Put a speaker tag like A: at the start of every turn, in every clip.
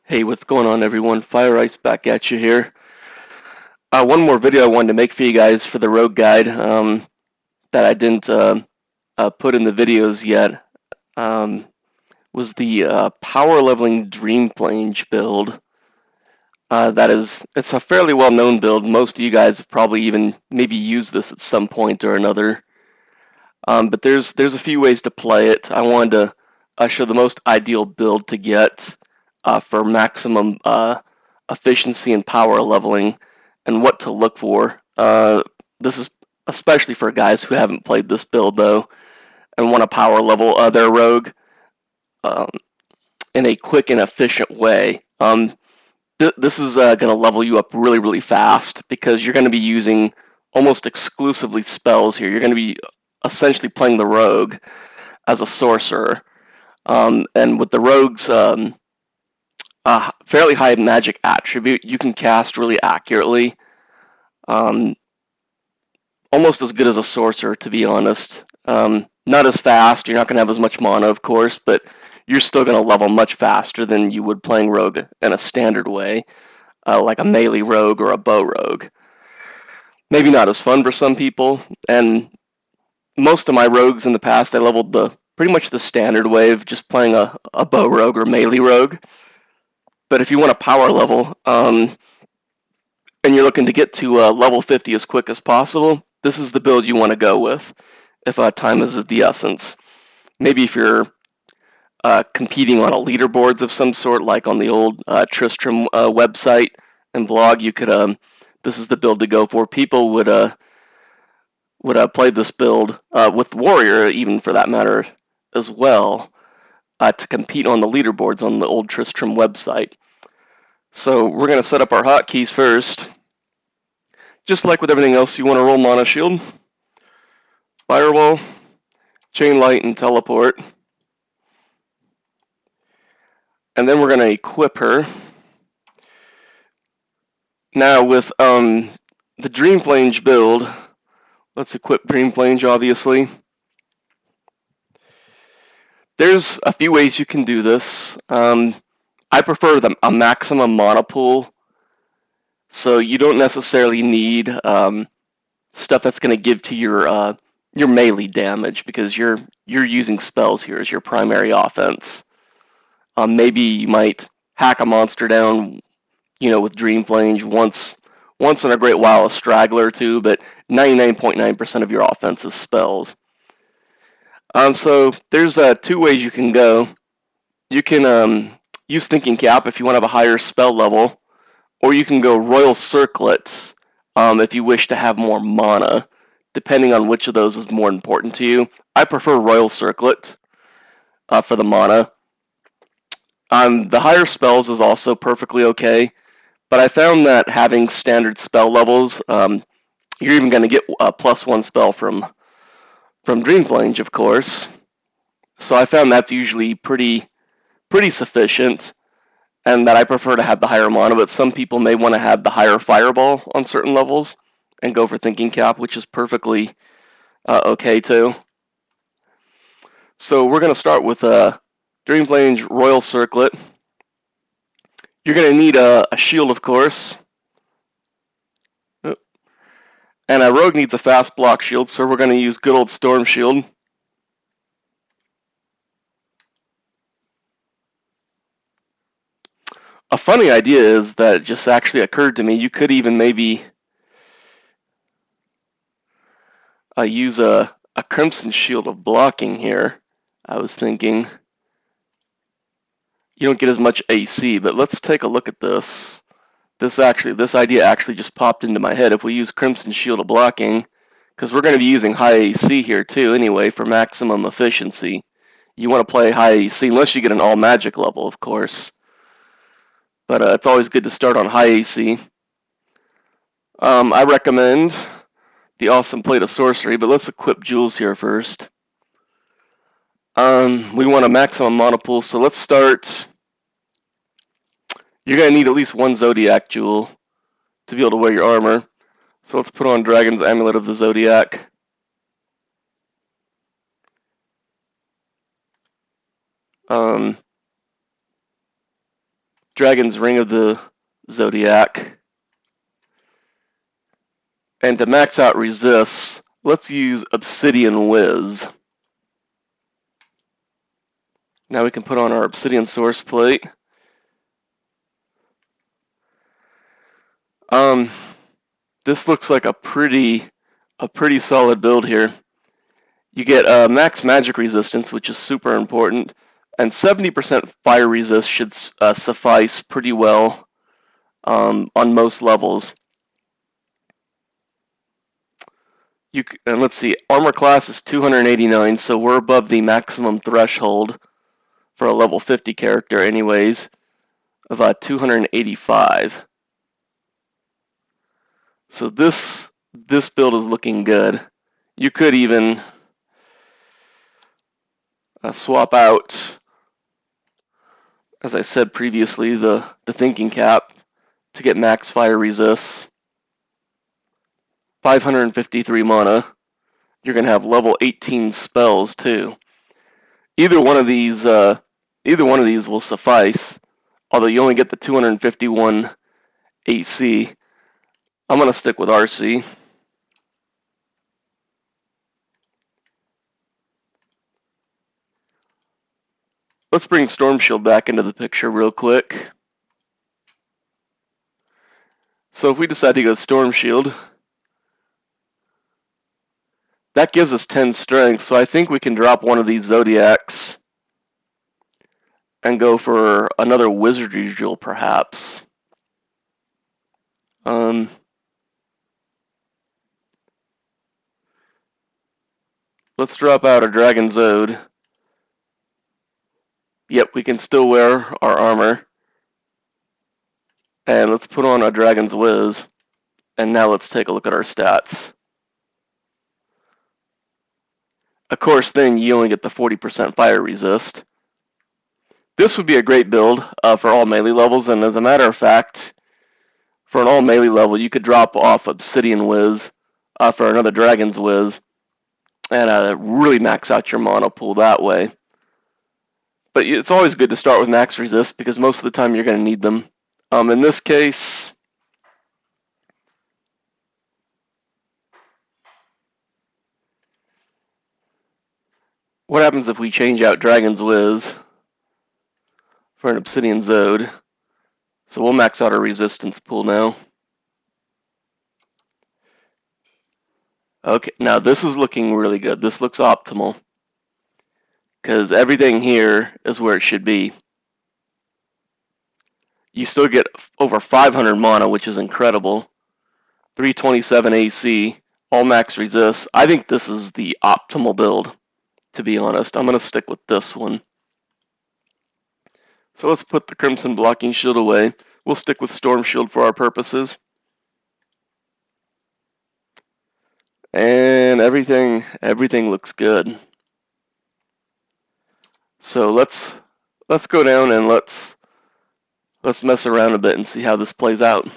A: Hey, what's going on, everyone? Fire Ice back at you here. One more video I wanted to make for you guys for the Rogue Guide that I didn't put in the videos yet was the power leveling Dreamflange build. It's a fairly well-known build. Most of you guys have probably even maybe used this at some point or another. But there's a few ways to play it. I wanted to show the most ideal build to get for maximum efficiency and power leveling, and what to look for. This is especially for guys who haven't played this build though, and want to power level their rogue um, in a quick and efficient way. This is going to level you up really, really fast because you're going to be using almost exclusively spells here. You're going to be essentially playing the rogue as a sorcerer. And with the rogue's fairly high magic attribute, you can cast really accurately. Almost as good as a sorcerer, to be honest. Not as fast, you're not going to have as much mana, of course, but you're still going to level much faster than you would playing rogue in a standard way, like a melee rogue or a bow rogue. Maybe not as fun for some people, and most of my rogues in the past, I leveled pretty much the standard way of just playing a bow rogue or melee rogue. But if you want to power level, and you're looking to get to level 50 as quick as possible, this is the build you want to go with if time is of the essence. Maybe if you're competing on a leaderboards of some sort, like on the old Tristram website and blog, you could. This is the build to go for. People would play this build with Warrior, even for that matter, as well, to compete on the leaderboards on the old Tristram website. So we're going to set up our hotkeys first. Just like with everything else, you want to roll Mana Shield, Firewall, Chain Light, and Teleport. And then we're going to equip her. Now with the Dreamflange build, let's equip Dreamflange, obviously. There's a few ways you can do this. I prefer a maximum mana pool, so you don't necessarily need stuff that's going to give to your melee damage, because you're using spells here as your primary offense. Maybe you might hack a monster down, with Dreamflange once in a great while, a straggler or two, but 99.9% of your offense is spells. So there's two ways you can go. You can use Thinking Cap if you want to have a higher spell level, or you can go Royal Circlet if you wish to have more mana, depending on which of those is more important to you. I prefer Royal Circlet for the mana. The higher spells is also perfectly okay, but I found that having standard spell levels, you're even going to get a +1 spell from Dreamflange, of course. So I found that's usually pretty sufficient, and that I prefer to have the higher mana, but some people may want to have the higher Fireball on certain levels and go for Thinking Cap, which is perfectly okay too. So we're going to start with Dreamflange Royal Circlet. You're going to need a shield, of course. And a rogue needs a fast block shield, so we're going to use good old Storm Shield. A funny idea is that just actually occurred to me. You could even maybe use a Crimson Shield of blocking here. I was thinking you don't get as much AC, but let's take a look at this. This idea actually just popped into my head. If we use Crimson Shield of blocking, because we're going to be using high AC here too anyway for maximum efficiency. You want to play high AC unless you get an all magic level, of course. But it's always good to start on high AC. I recommend the Awesome Plate of Sorcery, but let's equip jewels here first. We want a maximum mana pool, so let's start. You're going to need at least one Zodiac jewel to be able to wear your armor. So let's put on Dragon's Amulet of the Zodiac. Dragon's Ring of the Zodiac. And to max out resists, let's use Obsidian Whiz. Now we can put on our Obsidian Source Plate. This looks like a pretty solid build here. You get max magic resistance, which is super important, and 70% fire resist should suffice pretty well on most levels. And let's see, armor class is 289, so we're above the maximum threshold for a level 50 character anyways, of 285. So this build is looking good. You could even swap out, as I said previously, the thinking cap to get max fire resists. 553 mana. You're gonna have level 18 spells too. Either one of these will suffice. Although you only get the 251 AC. I'm gonna stick with RC. Let's bring Storm Shield back into the picture real quick. So if we decide to go Storm Shield, that gives us 10 strength, so I think we can drop one of these Zodiacs and go for another Wizardry Jewel, perhaps. Let's drop out a Dragon's Ode. Yep, we can still wear our armor. And let's put on a Dragon's Whiz. And now let's take a look at our stats. Of course, then you only get the 40% fire resist. This would be a great build for all melee levels, and as a matter of fact, for an all melee level, you could drop off Obsidian Whiz for another Dragon's Whiz, and really max out your mana pool that way. But it's always good to start with max resist because most of the time you're going to need them. In this case, what happens if we change out Dragon's Whiz for an Obsidian Zode? So we'll max out our resistance pool now. Okay, now this is looking really good. This looks optimal because everything here is where it should be. You still get over 500 mana, which is incredible. 327 AC, all max resist. I think this is the optimal build, to be honest. I'm going to stick with this one. So let's put the Crimson Blocking Shield away. We'll stick with Storm Shield for our purposes. And everything looks good. So let's go down and let's mess around a bit and see how this plays out.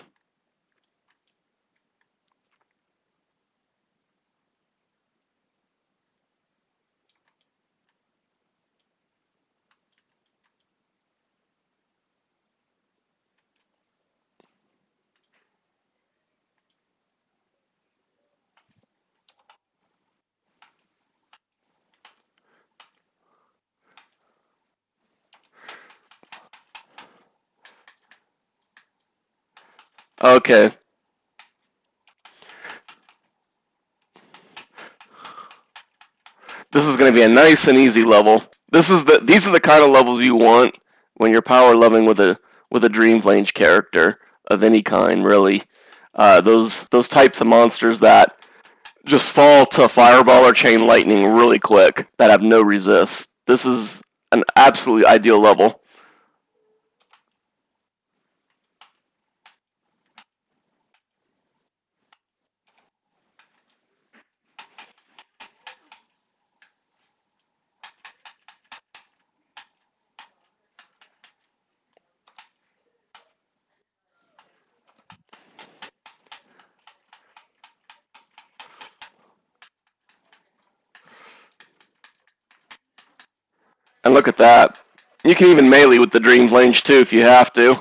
A: Okay. This is going to be a nice and easy level. These are the kind of levels you want when you're power leveling with a Dreamflange character of any kind, really. Those types of monsters that just fall to fireball or chain lightning really quick that have no resist. This is an absolutely ideal level. And look at that. You can even melee with the Dreamflange too if you have to.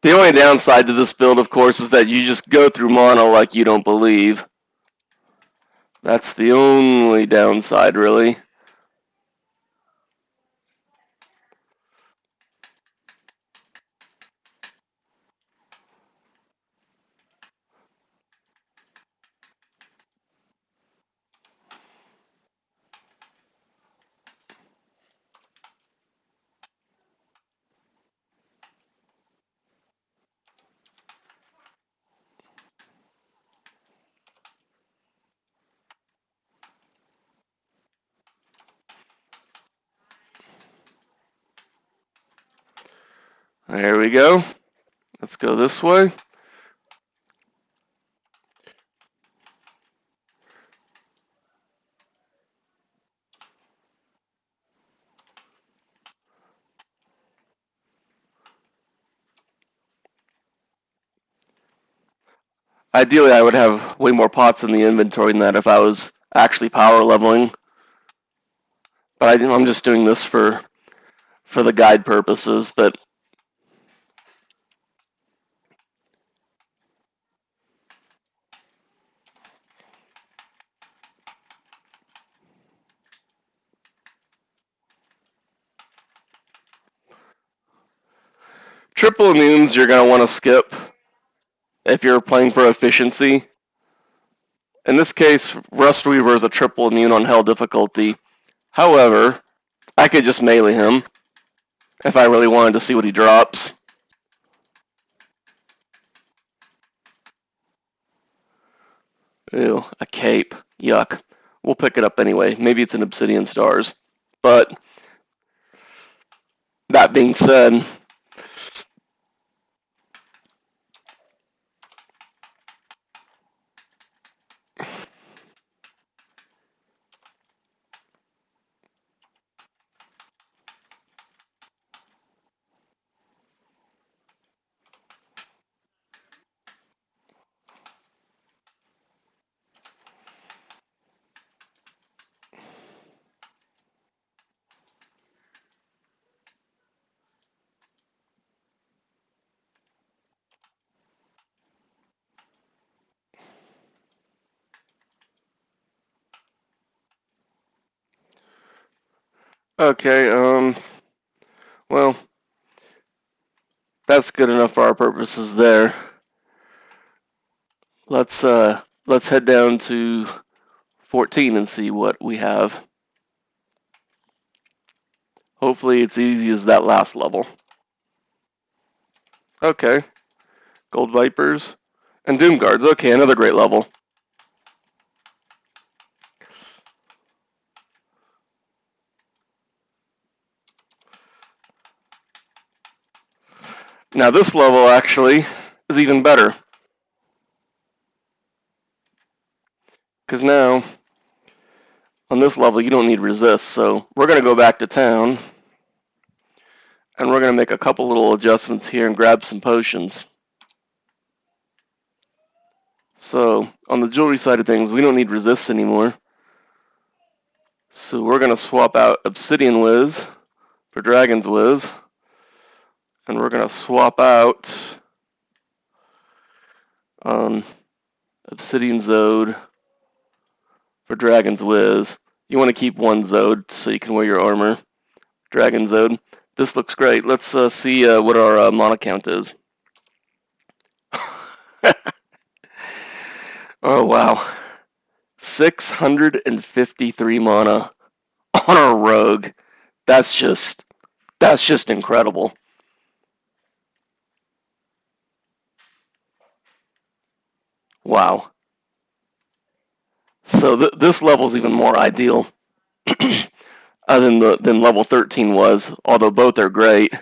A: The only downside to this build, of course, is that you just go through mana like you don't believe. That's the only downside, really. There we go. Let's go this way. Ideally, I would have way more pots in the inventory than that if I was actually power leveling. But I'm just doing this for the guide purposes. But triple immunes you're going to want to skip if you're playing for efficiency. In this case, Rust Weaver is a triple immune on hell difficulty. However, I could just melee him if I really wanted to see what he drops. Ew, a cape. Yuck. We'll pick it up anyway. Maybe it's an Obsidian Stars. But that being said, okay, well, that's good enough for our purposes there. Let's head down to 14 and see what we have. Hopefully it's easy as that last level. Okay, Gold Vipers and Doom Guards. Okay, another great level. Now this level actually is even better. Because now, on this level, you don't need resist. So we're going to go back to town. And we're going to make a couple little adjustments here and grab some potions. So on the jewelry side of things, we don't need resist anymore. So we're going to swap out Obsidian Wiz for Dragon's Wiz. And we're going to swap out Obsidian Zode for Dragon's Wiz. You want to keep one Zode so you can wear your armor. Dragon Zode. This looks great. Let's see what our mana count is. Oh, wow. 653 mana on a rogue. That's just incredible. Wow. So this level is even more ideal than level 13 was, although both are great.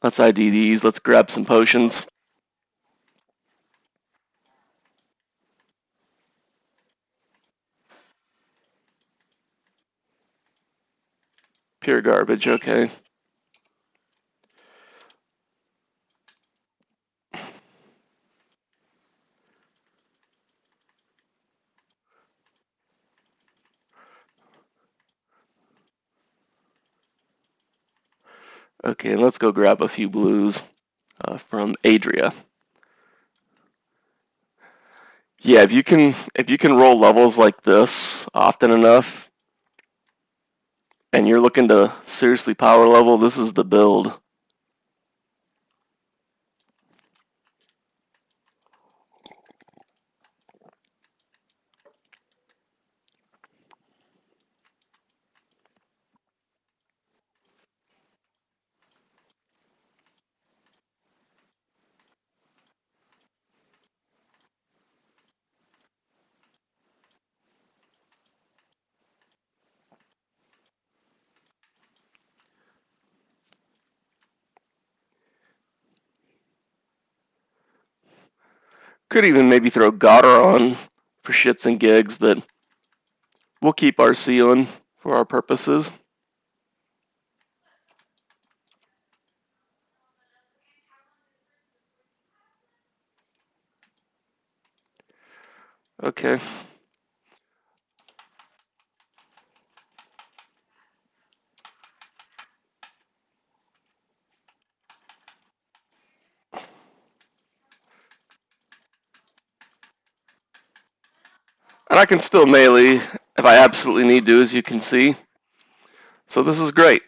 A: Let's ID these. Let's grab some potions. Pure garbage, okay. Okay, let's go grab a few blues. from Adria. Yeah, if you can roll levels like this often enough, and you're looking to seriously power level, this is the build. Could even maybe throw Goddard on for shits and gigs, but we'll keep RC on for our purposes. Okay. And I can still melee if I absolutely need to, as you can see. So this is great.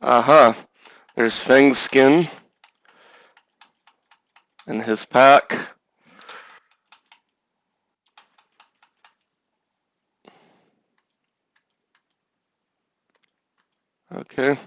A: Uh-huh. There's Fang's skin in his pack. Okay.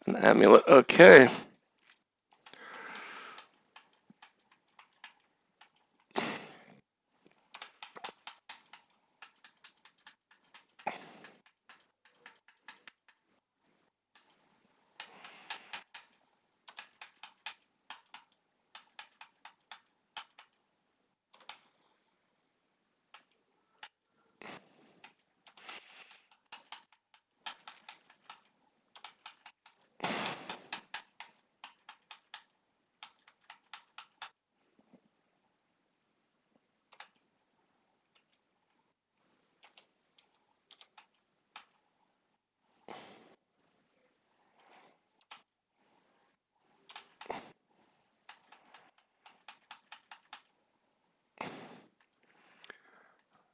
A: An amulet. Okay.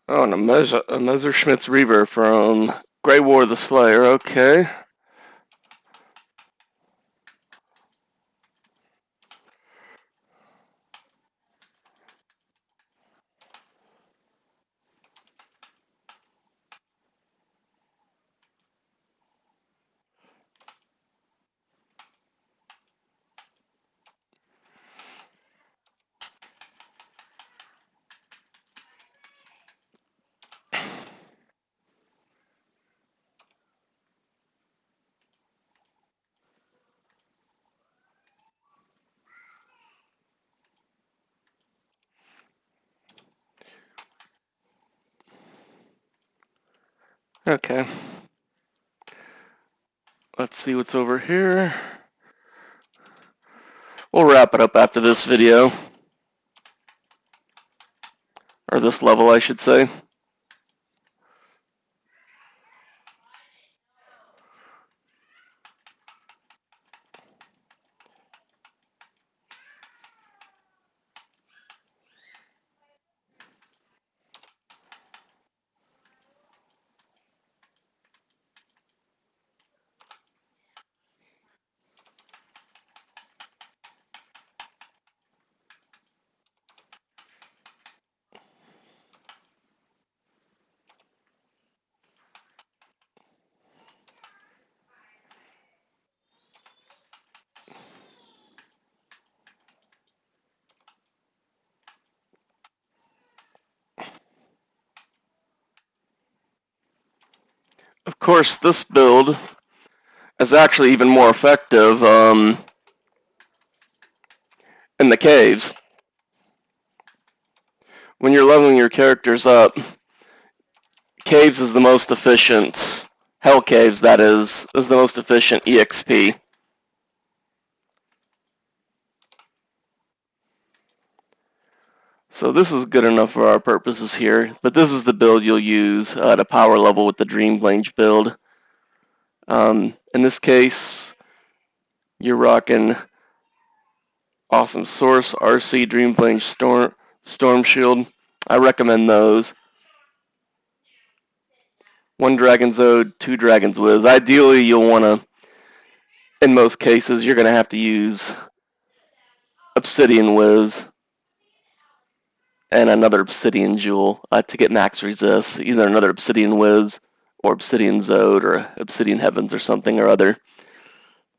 A: Oh, and a Messerschmitt's Reaver from Grey War the Slayer. Okay. Okay. Let's see what's over here. We'll wrap it up after this video. Or this level, I should say. Of course, this build is actually even more effective in the caves. When you're leveling your characters up, caves is the most efficient, hell caves that is the most efficient EXP. So this is good enough for our purposes here, but this is the build you'll use to power level with the Dreamflange build. In this case, you're rocking awesome Source, RC, Dreamflange, Storm Shield. I recommend those. 1 Dragon's Ode, 2 Dragon's Whiz. Ideally, you'll want to, in most cases, you're going to have to use Obsidian Whiz and another Obsidian Jewel to get max resist. Either another Obsidian Whiz or Obsidian Zode or Obsidian Heavens or something or other.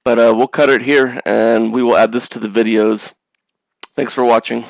A: But we'll cut it here, and we will add this to the videos. Thanks for watching.